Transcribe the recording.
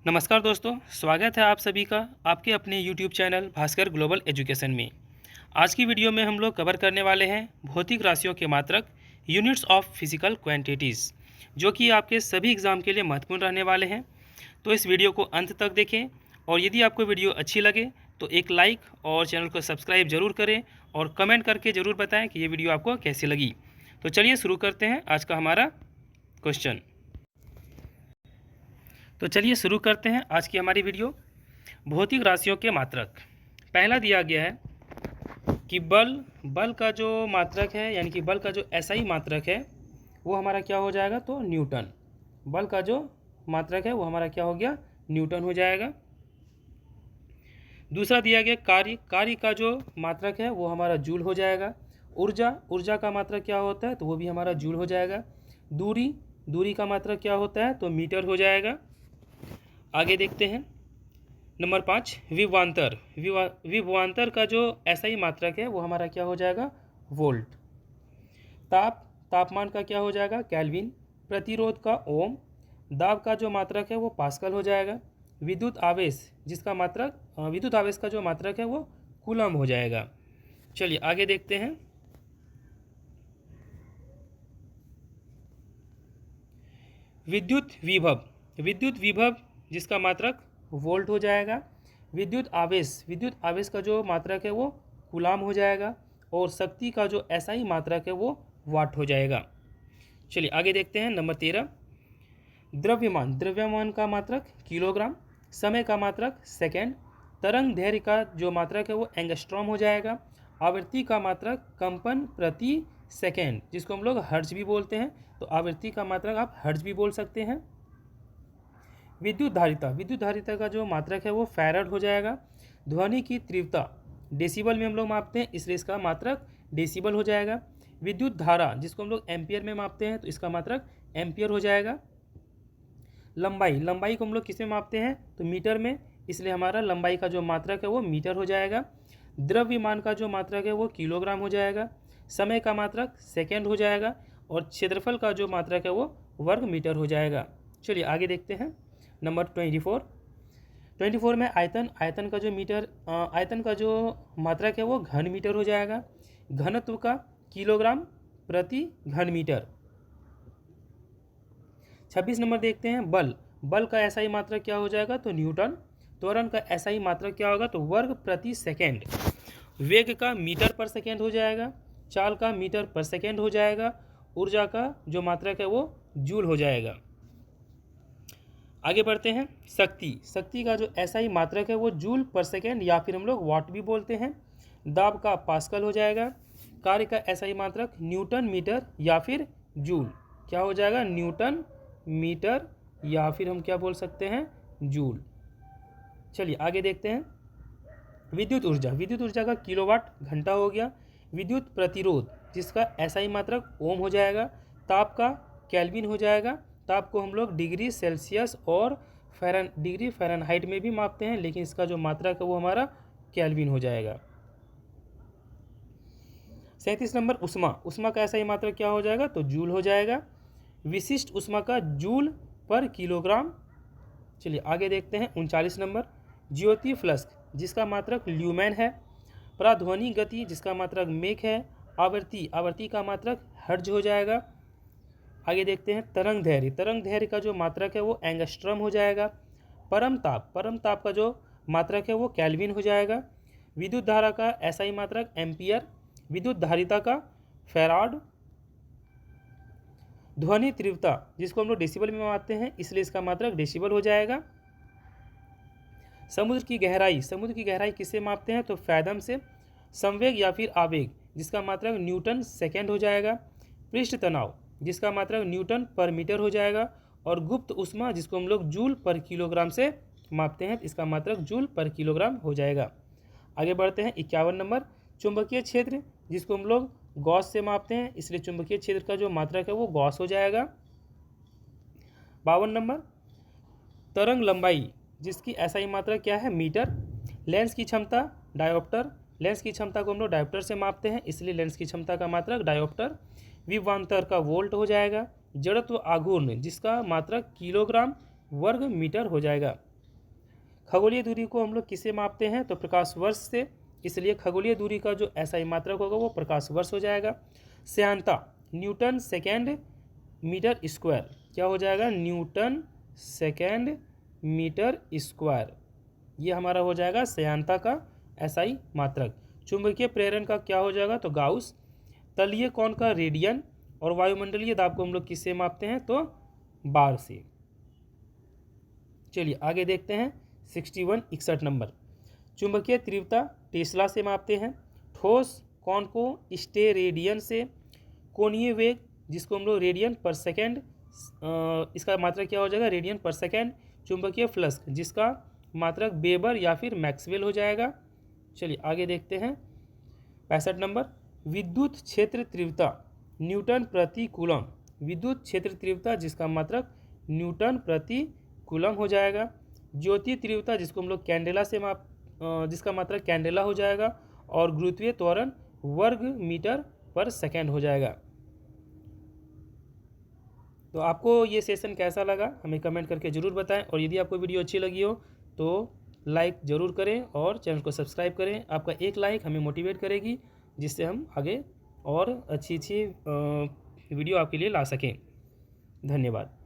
नमस्कार दोस्तों, स्वागत है आप सभी का आपके अपने YouTube channel Bhaskar global education में। आज की वीडियो में हम लोग कवर करने वाले हैं भौतिक राशियों के मात्रक यूनिट्स ऑफ फिजिकल क्वांटिटीज़, जो कि आपके सभी एग्ज़ाम के लिए महत्वपूर्ण रहने वाले हैं। तो इस वीडियो को अंत तक देखें और यदि आपको वीडियो अच्छी लगे तो एक लाइक और चैनल को सब्सक्राइब जरूर करें और कमेंट करके ज़रूर बताएँ कि ये वीडियो आपको कैसी लगी। तो चलिए शुरू करते हैं आज का हमारा क्वेश्चन। तो चलिए शुरू करते हैं आज की हमारी वीडियो। भौतिक राशियों के मात्रक। पहला दिया गया है कि बल का जो मात्रक है, यानी कि बल का जो एसआई मात्रक है वो हमारा क्या हो जाएगा, तो न्यूटन। बल का जो मात्रक है वो हमारा क्या हो गया, न्यूटन हो जाएगा। दूसरा दिया गया कार्य का जो मात्रक है वो हमारा जूल हो जाएगा। ऊर्जा का मात्रक क्या होता है, तो वो भी हमारा जूल हो जाएगा। दूरी का मात्रक क्या होता है, तो मीटर हो जाएगा। आगे देखते हैं नंबर 5, विभवांतर का जो एसआई मात्रक है वो हमारा क्या हो जाएगा, वोल्ट। तापमान का क्या हो जाएगा, केल्विन। प्रतिरोध का ओम। दाब का जो मात्रक है वो पास्कल हो जाएगा। विद्युत आवेश का जो मात्रक है वो कूलम हो जाएगा। चलिए आगे देखते हैं। विद्युत विभव जिसका मात्रक वोल्ट हो जाएगा। विद्युत आवेश का जो मात्रक है वो कूलाम हो जाएगा। और शक्ति का जो एसआई मात्रक है वो वाट हो जाएगा। चलिए आगे देखते हैं नंबर 13, द्रव्यमान का मात्रक किलोग्राम। समय का मात्रक सेकेंड। तरंग दैर्घ्य का जो मात्रक है वो एंगस्ट्रॉम हो जाएगा। आवृत्ति का मात्रक कंपन प्रति सेकेंड, जिसको हम लोग हर्ट्ज भी बोलते हैं, तो आवृत्ति का मात्रक आप हर्ट्ज भी बोल सकते हैं। विद्युत धारिता का जो मात्रक है वो फैराड हो जाएगा। ध्वनि की तीव्रता डेसिबल में हम लोग मापते हैं, इसलिए इसका मात्रक डेसिबल हो जाएगा। विद्युत धारा जिसको हम लोग एम्पियर में मापते हैं, तो इसका मात्रक एम्पियर हो जाएगा। लंबाई को हम लोग किस में मापते हैं, तो मीटर में, इसलिए हमारा लंबाई का जो मात्रक है वो मीटर हो जाएगा। द्रव्यमान का जो मात्रक है वो किलोग्राम हो जाएगा। समय का मात्रक सेकेंड हो जाएगा। और क्षेत्रफल का जो मात्रक है वो वर्ग मीटर हो जाएगा। चलिए आगे देखते हैं नंबर 24 में आयतन का जो मात्रक है वो घन मीटर हो जाएगा। घनत्व का किलोग्राम प्रति घन मीटर। 26 नंबर देखते हैं बल का एसआई मात्रक क्या हो जाएगा, तो न्यूटन। त्वरण का एसआई मात्रक क्या होगा, तो वर्ग प्रति सेकेंड। वेग का मीटर पर सेकेंड हो जाएगा। चाल का मीटर पर सेकेंड हो जाएगा। ऊर्जा का जो मात्रक है वो जूल हो जाएगा। आगे बढ़ते हैं। शक्ति का जो एसआई मात्रक है वो जूल पर सेकेंड, या फिर हम लोग वाट भी बोलते हैं। दाब का पास्कल हो जाएगा। कार्य का एसआई मात्रक न्यूटन मीटर या फिर जूल, क्या हो जाएगा, न्यूटन मीटर या फिर हम क्या बोल सकते हैं, जूल। चलिए आगे देखते हैं। विद्युत ऊर्जा का किलोवाट घंटा हो गया। विद्युत प्रतिरोध जिसका एसआई मात्रक ओम हो जाएगा। ताप का केल्विन हो जाएगा। ताप को हम लोग डिग्री सेल्सियस और डिग्री फ़ारेनहाइट में भी मापते हैं, लेकिन इसका जो मात्रक है वो हमारा केल्विन हो जाएगा। 37 नंबर उष्मा का एसआई मात्रक क्या हो जाएगा, तो जूल हो जाएगा। विशिष्ट उष्मा का जूल पर किलोग्राम। चलिए आगे देखते हैं 39 नंबर, ज्योति फ्लक्स जिसका मात्रक ल्यूमेन है। प्राध्वनि गति जिसका मात्रक मेक है। आवृत्ति का मात्रक हर्ट्ज हो जाएगा। आगे देखते हैं तरंग दैर्घ्य का जो मात्रक है वो एंगस्ट्रॉम हो जाएगा। परम ताप का जो मात्रक है वो केल्विन हो जाएगा। विद्युत धारा का एसआई मात्रक एम्पियर। विद्युत धारिता का फैराड। ध्वनि तीव्रता जिसको हम लोग डेसिबल में मापते हैं, इसलिए इसका मात्रक डेसिबल हो जाएगा। समुद्र की गहराई किससे मापते हैं, तो फैदम से। संवेग या फिर आवेग जिसका मात्रक न्यूटन सेकेंड हो जाएगा। पृष्ठ तनाव जिसका मात्रक न्यूटन पर मीटर हो जाएगा। और गुप्त उष्मा जिसको हम लोग जूल पर किलोग्राम से मापते हैं, इसका मात्रक जूल पर किलोग्राम हो जाएगा। आगे बढ़ते हैं 51 नंबर, चुंबकीय क्षेत्र जिसको हम लोग गॉस से मापते हैं, इसलिए चुंबकीय क्षेत्र का जो मात्रक है वो गॉस हो जाएगा। 52 नंबर, तरंग लंबाई जिसकी एसआई मात्रक क्या है, मीटर। लेंस की क्षमता डायोप्टर, लेंस की क्षमता को हम लोग डायोप्टर से मापते हैं, इसलिए लेंस की क्षमता का मात्रक डायोप्टर। विभवांतर का वोल्ट हो जाएगा। जड़त्व आघूर्ण जिसका मात्रक किलोग्राम वर्ग मीटर हो जाएगा। खगोलीय दूरी को हम लोग किससे मापते हैं? तो प्रकाश वर्ष से, इसलिए खगोलीय दूरी का जो SI मात्रक होगा वो प्रकाश वर्ष हो जाएगा। श्यानता न्यूटन सेकेंड मीटर स्क्वायर, क्या हो जाएगा? न्यूटन सेकेंड मीटर स्क्वायर, ये हमारा हो जाएगा श्यानता का SI मात्रक। चुंबकीय प्रेरण का क्या हो जाएगा? तो गाउस। तलीय कोण का रेडियन, और वायुमंडलीय दाब को हम लोग किससे मापते हैं? तो बार से। चलिए आगे देखते हैं 61 नंबर। चुंबकीय तीव्रता टेस्ला से मापते हैं। ठोस कोण को स्टेरेडियन से। कोणीय वेग जिसको हम लोग रेडियन पर सेकेंड, इसका मात्रक क्या हो जाएगा? रेडियन पर सेकेंड। चुंबकीय फ्लक्स जिसका मात्रक वेबर या फिर मैक्सवेल हो जाएगा। चलिए आगे देखते हैं 65 नंबर। विद्युत क्षेत्र तीव्रता न्यूटन प्रति कूलम। विद्युत क्षेत्र तीव्रता जिसका मात्रक न्यूटन प्रति कूलम हो जाएगा। ज्योति तीव्रता जिसको हम लोग कैंडेला से जिसका मात्रक कैंडेला हो जाएगा। और गुरुत्वीय त्वरण वर्ग मीटर पर सेकेंड हो जाएगा। तो आपको ये सेशन कैसा लगा हमें कमेंट करके ज़रूर बताएं, और यदि आपको वीडियो अच्छी लगी हो तो लाइक ज़रूर करें और चैनल को सब्सक्राइब करें। आपका एक लाइक हमें मोटिवेट करेगी, जिससे हम आगे और अच्छी वीडियो आपके लिए ला सकें। धन्यवाद।